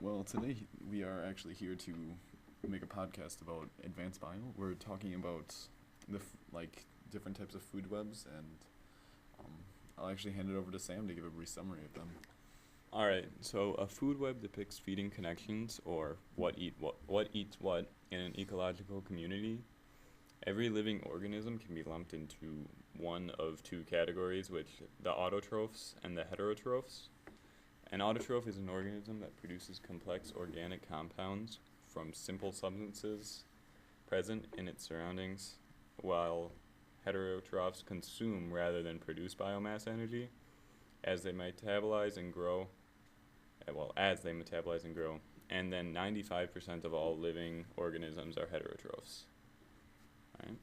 Well, today we are actually here to make a podcast about advanced bio. We're talking about like different types of food webs, and um, I'll actually hand it over to Sam to give a brief summary of them. All right, so a food web depicts feeding connections or what eats what in an ecological community. Every living organism can be lumped into one of two categories, which the autotrophs and the heterotrophs. An autotroph is an organism that produces complex organic compounds from simple substances present in its surroundings, while heterotrophs consume rather than produce biomass energy as they metabolize and grow as they metabolize and grow. And then 95% of all living organisms are heterotrophs. Right?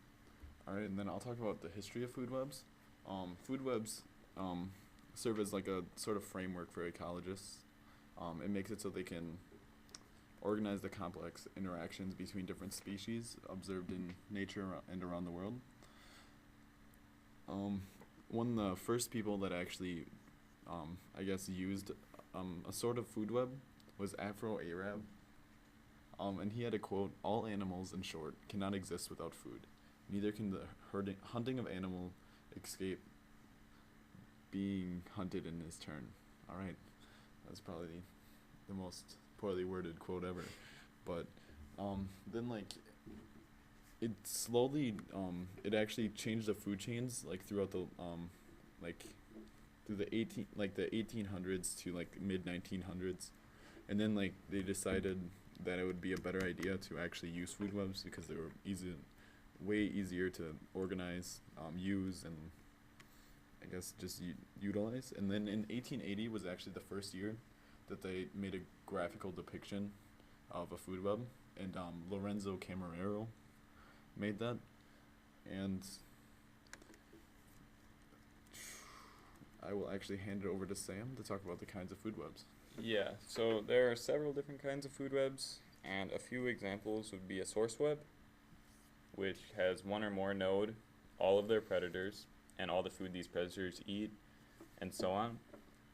All right, and then I'll talk about the history of food webs. Food webs serve as like a sort of framework for ecologists. It makes it so they can organize the complex interactions between different species observed in nature and around the world. One of the first people that actually, used a sort of food web was Afro-Arab. And he had a quote: "All animals, in short, cannot exist without food. Neither can the hunting of animal escape being hunted in his turn." All right, that's probably the most poorly worded quote ever. But then it slowly it actually changed the food chains like throughout the like through the 1800s to like mid 1900s, and then like they decided that it would be a better idea to actually use food webs because they were way easier to organize, use, and I guess just utilize. And then in 1880 was actually the first year that they made a graphical depiction of a food web, and Lorenzo Camarero made that. And I will actually hand it over to Sam to talk about the kinds of food webs. Yeah, so there are several different kinds of food webs, and a few examples would be a source web, which has one or more node, all of their predators, and all the food these predators eat, and so on.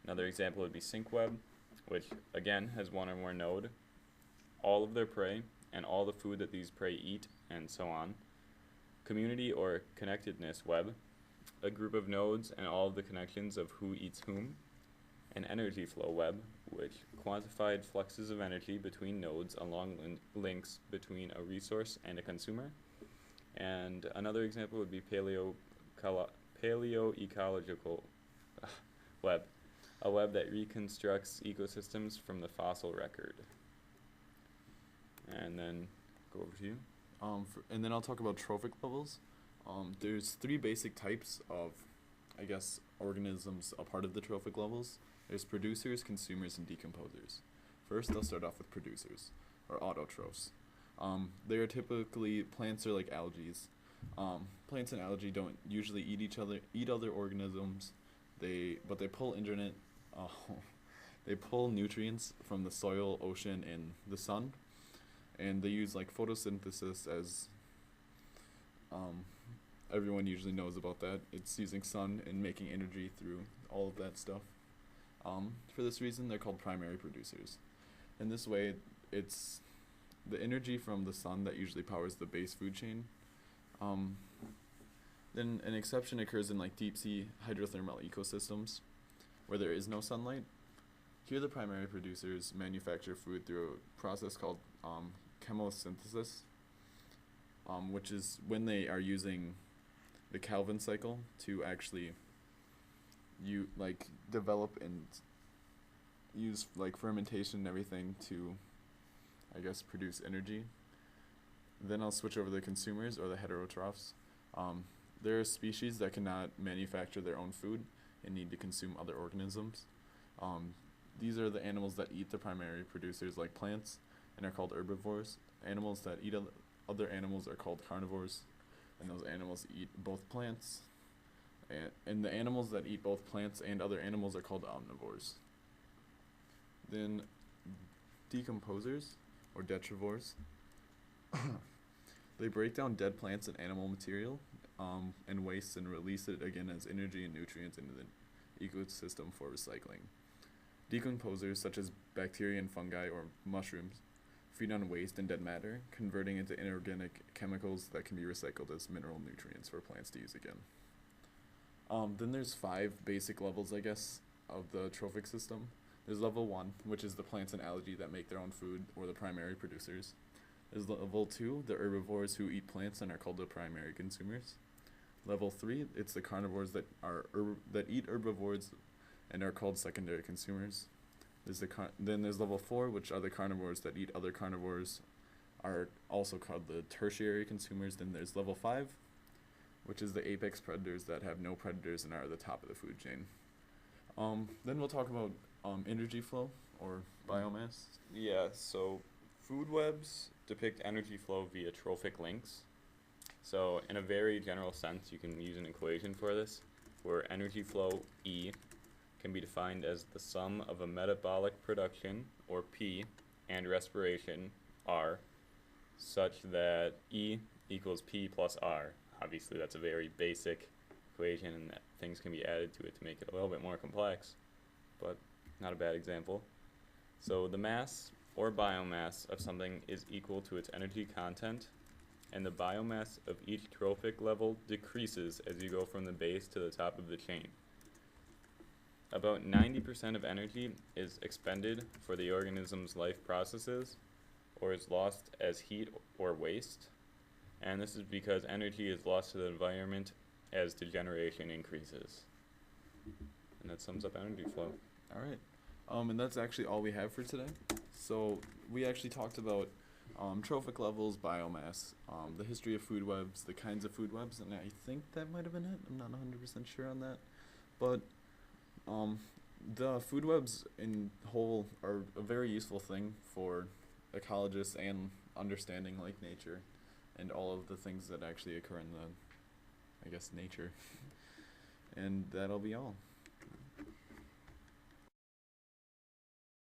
Another example would be sink web, which again has one or more node, all of their prey, and all the food that these prey eat, and so on. Community or connectedness web, a group of nodes and all of the connections of who eats whom. An energy flow web, which quantified fluxes of energy between nodes along links between a resource and a consumer. And another example would be paleoecological web, a web that reconstructs ecosystems from the fossil record. And then go over to you. And then I'll talk about trophic levels. There's three basic types of, organisms a part of the trophic levels. There's producers, consumers, and decomposers. First, I'll start off with producers, or autotrophs. They are typically plants or like algae. Plants and algae don't usually eat other organisms. But they pull they pull nutrients from the soil, ocean, and the sun, and they use like photosynthesis as everyone usually knows about that. It's using sun and making energy through all of that stuff. For this reason, they're called primary producers. In this way, it's the energy from the sun that usually powers the base food chain. Then an exception occurs in like deep sea hydrothermal ecosystems where there is no sunlight. Here, the primary producers manufacture food through a process called chemosynthesis, which is when they are using the Calvin cycle to actually develop and use like fermentation and everything to produce energy. Then I'll switch over to the consumers or the heterotrophs. There are species that cannot manufacture their own food and need to consume other organisms. These are the animals that eat the primary producers like plants and are called herbivores. Animals that eat other animals are called carnivores, and those animals eat both plants. And the animals that eat both plants and other animals are called omnivores. Then decomposers, or detrivores, they break down dead plants and animal material and waste and release it again as energy and nutrients into the ecosystem for recycling. Decomposers such as bacteria and fungi or mushrooms feed on waste and dead matter, converting into inorganic chemicals that can be recycled as mineral nutrients for plants to use again. Then there's 5 basic levels, I guess, of the trophic system. There's level 1, which is the plants and algae that make their own food or the primary producers. There's level 2, the herbivores who eat plants and are called the primary consumers. Level 3, it's the carnivores that that eat herbivores and are called secondary consumers. Then there's level 4, which are the carnivores that eat other carnivores, are also called the tertiary consumers. Then there's level 5, which is the apex predators that have no predators and are at the top of the food chain. Then we'll talk about energy flow or biomass. Yeah, so food webs depict energy flow via trophic links. So in a very general sense, you can use an equation for this, where energy flow, E, can be defined as the sum of a metabolic production, or P, and respiration, R, such that E equals P plus R. Obviously, that's a very basic equation, and that things can be added to it to make it a little bit more complex, but not a bad example. So the mass or biomass of something is equal to its energy content, and the biomass of each trophic level decreases as you go from the base to the top of the chain. About 90% of energy is expended for the organism's life processes, or is lost as heat or waste, and this is because energy is lost to the environment as degeneration increases. And that sums up energy flow. All right. And that's actually all we have for today. So we actually talked about trophic levels, biomass, the history of food webs, the kinds of food webs, and I think that might have been it. I'm not 100% sure on that. But the food webs in whole are a very useful thing for ecologists and understanding like nature and all of the things that actually occur in the, I guess, nature. And that'll be all.